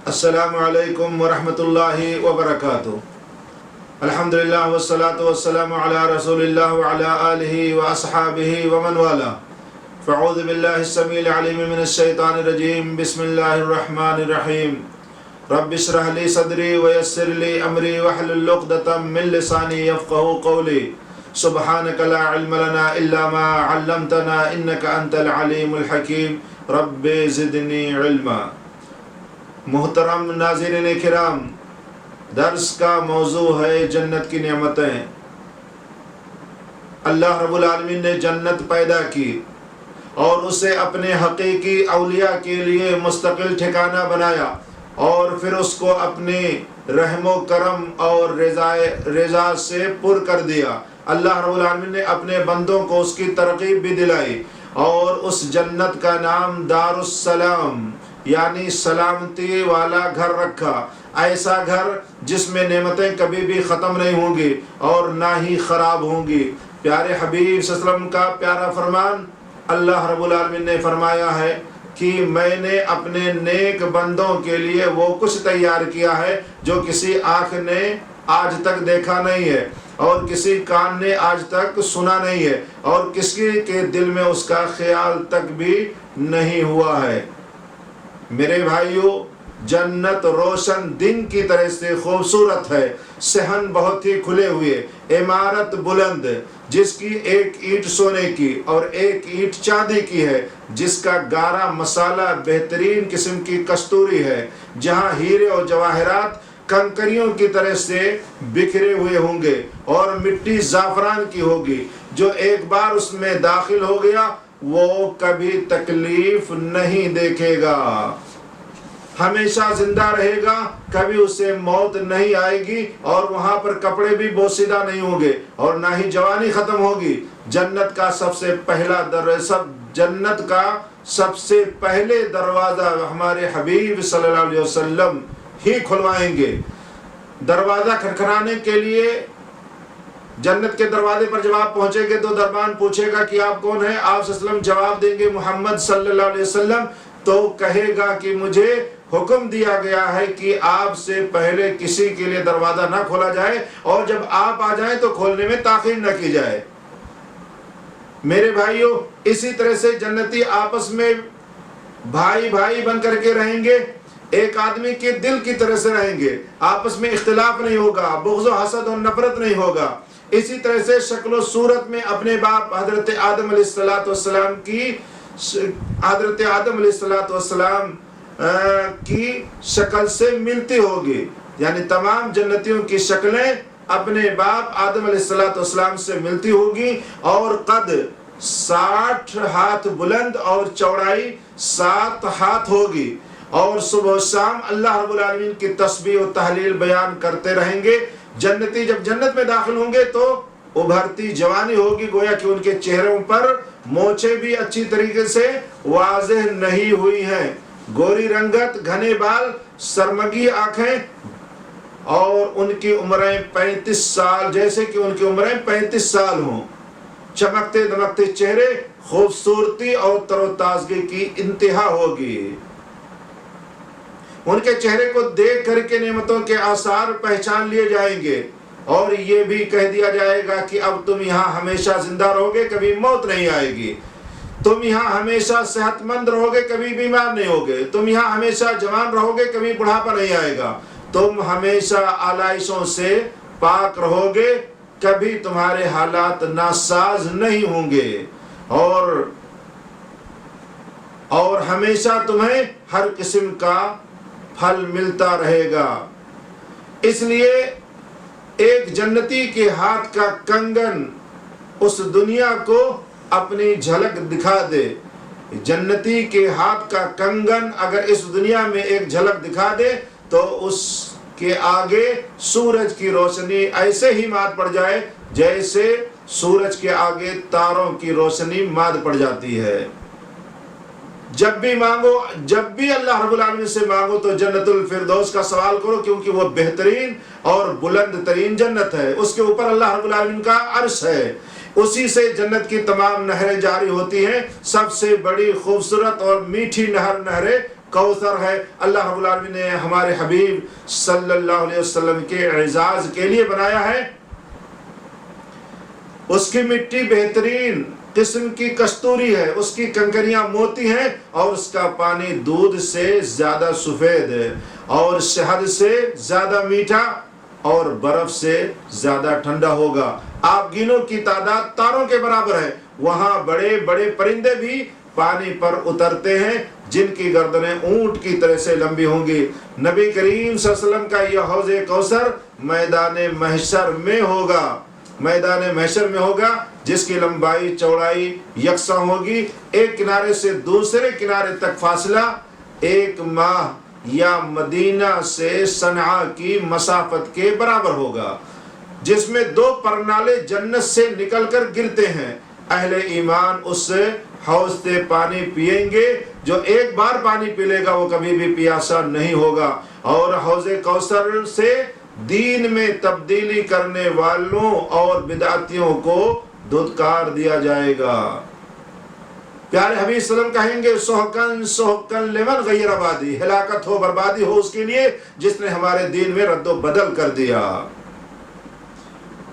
السلام علیکم ورحمۃ اللہ وبرکاتہ۔ الحمدللہ والصلاة والسلام علی رسول اللہ وعلی آلہ واصحابہ ومن والا۔ فاعوذ باللہ السمیع العلیم من الشیطان الرجیم، بسم اللہ الرحمن الرحیم۔ رب اشرح لی صدری ویسر لی امری واحلل عقدۃ من لسانی یفقہوا قولی۔ سبحانک لا علم لنا الا ما علمتنا انک انت العلیم الحکیم۔ رب زدنی علما۔ محترم ناظرین کرام، درس کا موضوع ہے جنت کی نعمتیں۔ اللہ رب العالمین نے جنت پیدا کی اور اسے اپنے حقیقی اولیاء کے لیے مستقل ٹھکانہ بنایا اور پھر اس کو اپنے رحم و کرم اور رضا سے پر کر دیا۔ اللہ رب العالمین نے اپنے بندوں کو اس کی ترغیب بھی دلائی اور اس جنت کا نام دار السلام یعنی سلامتی والا گھر رکھا۔ ایسا گھر جس میں نعمتیں کبھی بھی ختم نہیں ہوں گی اور نہ ہی خراب ہوں گی۔ پیارے حبیب صلی اللہ علیہ وسلم کا پیارا فرمان اللہ رب العالمین نے فرمایا ہے کہ میں نے اپنے نیک بندوں کے لیے وہ کچھ تیار کیا ہے جو کسی آنکھ نے آج تک دیکھا نہیں ہے اور کسی کان نے آج تک سنا نہیں ہے اور کسی کے دل میں اس کا خیال تک بھی نہیں ہوا ہے۔ میرے بھائیو، جنت روشن دن کی طرح سے خوبصورت ہے، صحن بہت ہی کھلے ہوئے، عمارت بلند جس کی ایک اینٹ سونے کی اور ایک اینٹ چاندی کی ہے، جس کا گارا مسالہ بہترین قسم کی کستوری ہے، جہاں ہیرے اور جواہرات کنکریوں کی طرح سے بکھرے ہوئے ہوں گے اور مٹی زعفران کی ہوگی۔ جو ایک بار اس میں داخل ہو گیا وہ کبھی تکلیف نہیں دیکھے گا، ہمیشہ زندہ رہے گا، کبھی اسے موت نہیں آئے گی اور وہاں پر کپڑے بھی بوسیدہ نہیں ہوں گے اور نہ ہی جوانی ختم ہوگی۔ جنت کا سب سے پہلے دروازہ ہمارے حبیب صلی اللہ علیہ وسلم ہی کھلوائیں گے۔ دروازہ کھٹکھٹانے کے لیے جنت کے دروازے پر جب آپ پہنچیں گے تو دربان پوچھے گا کہ آپ کون ہیں؟ آپ صلی اللہ علیہ وسلم جواب دیں گے محمد صلی اللہ علیہ وسلم، تو کہے گا کہ مجھے حکم دیا گیا ہے کہ آپ سے پہلے کسی کے لیے دروازہ نہ کھولا جائے اور جب آپ آ جائیں تو کھولنے میں تاخیر نہ کی جائے۔ میرے بھائیوں، اسی طرح سے جنتی آپس میں بھائی بھائی بن کر کے رہیں گے، ایک آدمی کے دل کی طرح سے رہیں گے، آپس میں اختلاف نہیں ہوگا، بغض و حسد اور نفرت نہیں ہوگا۔ اسی طرح سے شکل و صورت میں اپنے باپ حضرت آدم علیہ السلام کی شکل سے ملتی ہوگی، یعنی تمام جنتیوں کی شکلیں اپنے باپ آدم علیہ السلام سے ملتی ہوگی اور قد 60 ہاتھ بلند اور چوڑائی 7 ہاتھ ہوگی اور صبح و شام اللہ رب العالمین کی تسبیح و تحلیل بیان کرتے رہیں گے۔ جنتی جب جنت میں داخل ہوں گے تو ابھرتی جوانی ہوگی، گویا کہ ان کے چہروں پر مونچھیں بھی اچھی طریقے سے واضح نہیں ہوئی ہیں، گوری رنگت، گھنے بال، سرمگی آنکھیں اور ان کی عمریں 35 سال، جیسے کہ ان کی عمریں 35 سال ہوں، چمکتے دمکتے چہرے، خوبصورتی اور تر و تازگی کی انتہا ہوگی۔ ان کے چہرے کو دیکھ کر کے نعمتوں کے آثار پہچان لیے جائیں گے اور یہ بھی کہہ دیا جائے گا کہ اب تم یہاں ہمیشہ زندہ رہو گے، کبھی موت نہیں آئے گی، تم یہاں ہمیشہ صحت مند رہو گے، کبھی بیمار نہیں ہوگے، تم یہاں ہمیشہ جوان رہو گے، کبھی بڑھاپا نہیں آئے گا، تم ہمیشہ آلائشوں سے پاک رہو گے، کبھی تمہارے حالات ناساز نہیں ہوں گے اور ہمیشہ تمہیں ہر قسم کا پھل ملتا رہے گا۔ اس لیے ایک جنتی کے ہاتھ کا کنگن اس دنیا کو اپنی جھلک دکھا دے، جنتی کے ہاتھ کا کنگن اگر اس دنیا میں ایک جھلک دکھا دے تو اس کے آگے سورج کی روشنی ایسے ہی مات پڑ جائے جیسے سورج کے آگے تاروں کی روشنی مات پڑ جاتی ہے۔ جب بھی مانگو، جب بھی اللہ رب العالمین سے مانگو تو جنت الفردوس کا سوال کرو، کیونکہ وہ بہترین اور بلند ترین جنت ہے، اس کے اوپر اللہ رب العالمین کا عرش ہے، اسی سے جنت کی تمام نہریں جاری ہوتی ہیں۔ سب سے بڑی خوبصورت اور میٹھی نہر کوثر ہے، اللہ رب العالمین نے ہمارے حبیب صلی اللہ علیہ وسلم کے اعزاز کے لیے بنایا ہے۔ اس کی مٹی بہترین قسم کی کستوری ہے، اس کی کنکریاں موتی ہیں، اور اس کا پانی دودھ سے زیادہ سفید ہے، اور شہد سے زیادہ میٹھا، اور برف سے زیادہ ٹھنڈا ہوگا۔ آپ گینوں کی تعداد تاروں کے برابر ہے۔ وہاں بڑے بڑے پرندے بھی پانی پر اترتے ہیں جن کی گردنیں اونٹ کی طرح سے لمبی ہوں گی۔ نبی کریم صلی اللہ علیہ وسلم کا یہ حوض کوثر میدان محشر میں ہوگا، میدان محشر میں ہوگا، جس کی لمبائی چوڑائی یکساں ہوگی، ایک کنارے سے دوسرے کنارے تک فاصلہ 1 ماہ یا مدینہ سے صنعاء کی مسافت کے برابر ہوگا، جس میں 2 پرنالے جنت سے نکل کر گرتے ہیں۔ اہل ایمان اس حوض سے پانی پئیں گے، جو ایک بار پانی پی لے گا وہ کبھی بھی پیاسا نہیں ہوگا، اور حوض کوثر سے دین میں تبدیلی کرنے والوں اور بدعتیوں کو دھتکار دیا جائے گا۔ پیارے حبیب صلی اللہ علیہ وسلم کہیں گے سحقن سحقن لمن غیر آبادی، ہلاکت ہو، بربادی ہو اس کے لیے جس نے ہمارے دین میں رد و بدل کر دیا۔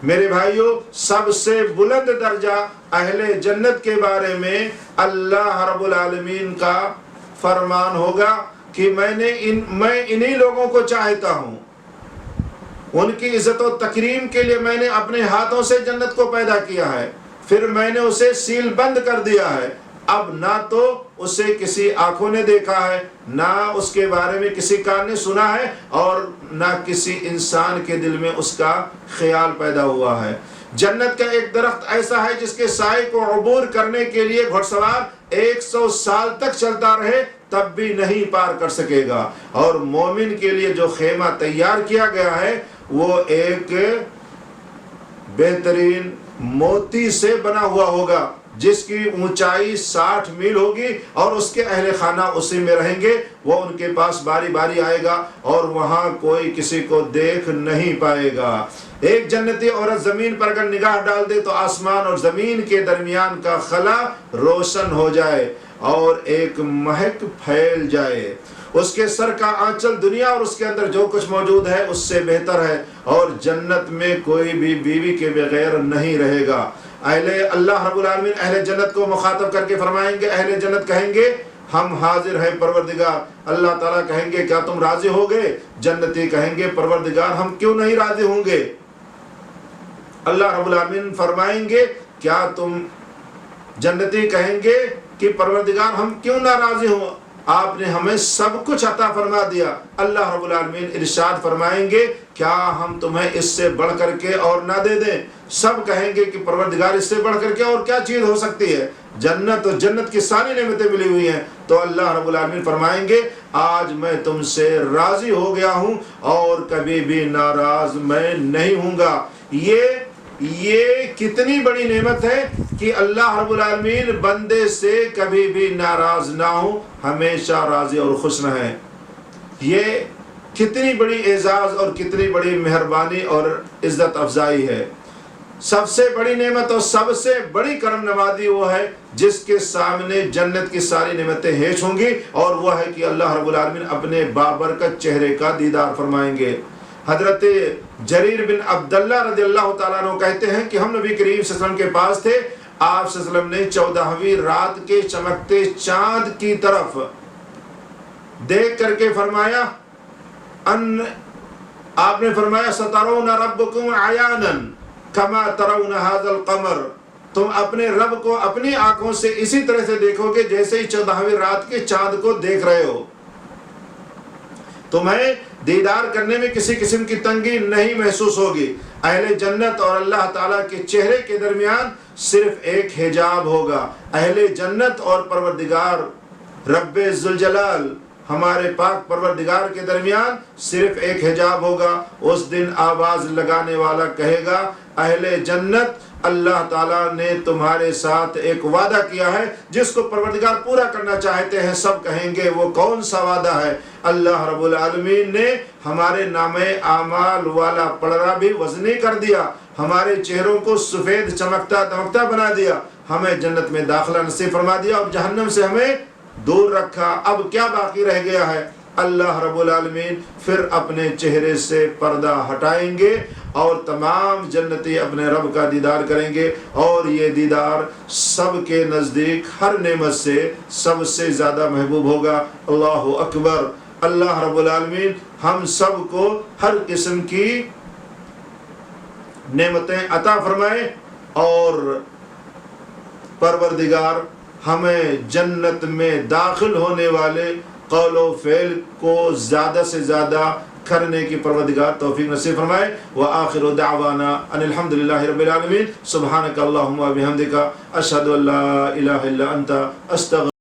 میرے بھائیوں، سب سے بلند درجہ اہل جنت کے بارے میں اللہ رب العالمین کا فرمان ہوگا کہ میں انہی لوگوں کو چاہتا ہوں، ان کی عزت و تکریم کے لیے میں نے اپنے ہاتھوں سے جنت کو پیدا کیا ہے، پھر میں نے اسے سیل بند کر دیا ہے۔ اب نہ تو اسے کسی آنکھوں نے دیکھا ہے، نہ اس کے بارے میں کسی کان نے سنا ہے، اور نہ کسی انسان کے دل میں اس کا خیال پیدا ہوا ہے۔ جنت کا ایک درخت ایسا ہے جس کے سائے کو عبور کرنے کے لیے گھڑ سوار 100 سال تک چلتا رہے تب بھی نہیں پار کر سکے گا، اور مومن کے لیے جو خیمہ تیار کیا گیا ہے وہ ایک بہترین موتی سے بنا ہوا ہوگا، جس کی اونچائی 60 میل ہوگی، اور اس کے اہل خانہ اسی میں رہیں گے، وہ ان کے پاس باری باری آئے گا، اور وہاں کوئی کسی کو دیکھ نہیں پائے گا۔ ایک جنتی عورت زمین پر اگر نگاہ ڈال دے تو آسمان اور زمین کے درمیان کا خلا روشن ہو جائے اور ایک مہک پھیل جائے۔ اس کے سر کا آنچل دنیا اور اس کے اندر جو کچھ موجود ہے اس سے بہتر ہے، اور جنت میں کوئی بھی بیوی کے بغیر نہیں رہے گا۔ اللہ رب العالمین اہل جنت کو مخاطب کر کے فرمائیں گے، اہل جنت کہیں گے ہم حاضر ہیں پروردگار۔ اللہ تعالیٰ کہیں گے کیا تم راضی ہو گئے؟ جنتی کہیں گے پروردگار ہم کیوں نہیں راضی ہوں گے؟ اللہ رب العالمین فرمائیں گے کیا تم، جنتی کہیں گے کہ پروردگار ہم کیوں ناراضی ہوں، آپ نے ہمیں سب کچھ عطا فرما دیا۔ اللہ رب العالمین ارشاد فرمائیں گے کیا ہم تمہیں اس سے بڑھ کر کے اور نہ دے دیں؟ سب کہیں گے کہ پروردگار اس سے بڑھ کر کے اور کیا چیز ہو سکتی ہے؟ جنت اور جنت کی ساری نعمتیں ملی ہوئی ہیں۔ تو اللہ رب العالمین فرمائیں گے آج میں تم سے راضی ہو گیا ہوں اور کبھی بھی ناراض میں نہیں ہوں گا۔ یہ کتنی بڑی نعمت ہے کہ اللہ رب العالمین بندے سے کبھی بھی ناراض نہ ہو، ہمیشہ راضی اور خوش رہیں۔ یہ کتنی بڑی اعزاز اور کتنی بڑی مہربانی اور عزت افزائی ہے۔ سب سے بڑی نعمت اور سب سے بڑی کرم نوازی وہ ہے جس کے سامنے جنت کی ساری نعمتیں ہیچ ہوں گی، اور وہ ہے کہ اللہ رب العالمین اپنے بابرکت چہرے کا دیدار فرمائیں گے۔ حضرت جریر بن عبداللہ رضی اللہ تعالیٰ عنہ کہتے ہیں کہ ہم نبی کریم صلی اللہ علیہ وسلم کے پاس تھے، آپ صلی اللہ علیہ وسلم نے 14ویں رات کے چمکتے چاند کی طرف دیکھ کر کے فرمایا آپ نے فرمایا سترون ربکم عیانا کما ترون ھذا القمر، تم اپنے رب کو اپنی آنکھوں سے اسی طرح سے دیکھو گے جیسے ہی 14ویں رات کے چاند کو دیکھ رہے ہو، تمہیں دیدار کرنے میں کسی قسم کی تنگی نہیں محسوس ہوگی۔ اہل جنت اور اللہ تعالیٰ کے چہرے کے درمیان صرف ایک حجاب ہوگا، اہل جنت اور پروردگار رب ذوالجلال ہمارے پاک پروردگار کے درمیان صرف ایک حجاب ہوگا۔ اس دن آواز لگانے والا کہے گا اہل جنت اللہ تعالیٰ نے تمہارے ساتھ ایک وعدہ کیا ہے جس کو پروردگار پورا کرنا چاہتے ہیں۔ سب کہیں گے وہ کون سا وعدہ ہے؟ اللہ رب العالمین نے ہمارے نامہ اعمال والا پلڑا بھی وزنی کر دیا، ہمارے چہروں کو سفید چمکتا دمکتا بنا دیا، ہمیں جنت میں داخلہ نصیب فرما دیا، اور جہنم سے ہمیں دور رکھا، اب کیا باقی رہ گیا ہے؟ اللہ رب العالمین پھر اپنے چہرے سے پردہ ہٹائیں گے اور تمام جنتی اپنے رب کا دیدار کریں گے، اور یہ دیدار سب کے نزدیک ہر نعمت سے سب سے زیادہ محبوب ہوگا۔ اللہ اکبر۔ اللہ رب العالمین ہم سب کو ہر قسم کی نعمتیں عطا فرمائے، اور پروردگار ہمیں جنت میں داخل ہونے والے قول و فعل کو زیادہ سے زیادہ کرنے کی پروردگار توفیق نصیب فرمائے۔ وآخر دعوانا ان الحمد للہ رب العالمین۔ سبحانک اللہم و بحمدک، اشہد ان لا الہ الا انت، استغفرک۔